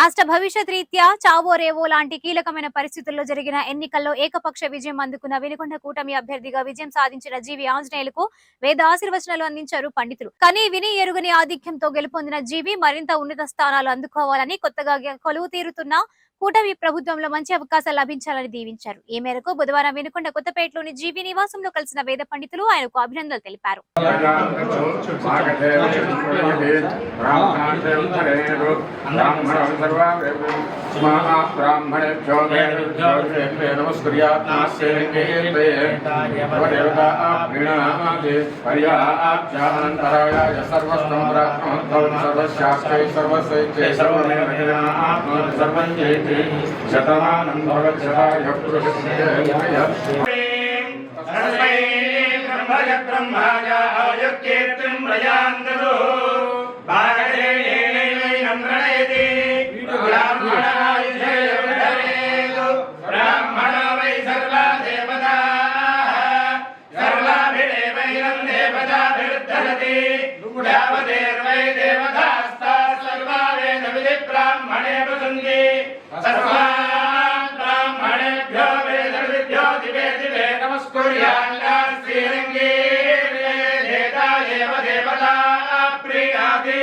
రాష్ట్ర భవిష్యత్ రీత్యా చావో రేవో లాంటి కీలకమైన పరిస్థితుల్లో జరిగిన ఎన్నికల్లో ఏకపక్ష విజయం అందుకున్న వినుకొండ కూటమి అభ్యర్థిగా విజయం సాధించిన జీవి ఆంజనేయులకు వేద ఆశీర్వచనాలు అందించారు పండితులు. కానీ విని ఎరుగని ఆధిక్యంతో గెలుపొందిన జీవి మరింత ఉన్నత స్థానాలు అందుకోవాలని కొత్తగా కొలువు తీరుతున్న కూటమి ప్రభుత్వంలో మంచి అవకాశాలు లభించాలని దీవించారు. ఈ మేరకు బుధవారం వినుకొండ కొత్తపేటలోని జీవి నివాసంలో కలిసిన వేద పండితులు ఆయనకు అభినందనలు తెలిపారు. శతమానం భవత్సహాయ బ్రహ్మాయ ఆయుర్కీర్తిం ప్రయాంతు భాగదే నమ్రణయతి బ్రాహ్మణ వై సర్వా దేవతా సర్వాభిదేవైనం దేవతాభిర్ధరతి యావదేర్వై దేవతాస్తా సర్వా వేద విధి బ్రాహ్మణే ప్రసంగి సర్వాన్ బ్రాహ్మణేభ్యో వేద విద్యో దివే దివే నమస్కుర్యాన్నా శ్రీరంగే దేవతాయేవ దేవతా ప్రియాతి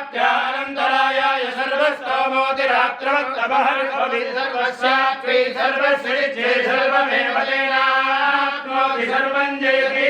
పర్యాప్త్యానంతరాయాయ సర్వస్తోమోతిరాత్రవత్తమహర్షోభి సర్వస్యాత్వై సర్వస్యే సర్వమేవ తేనాప్నోతి సర్వం జయతి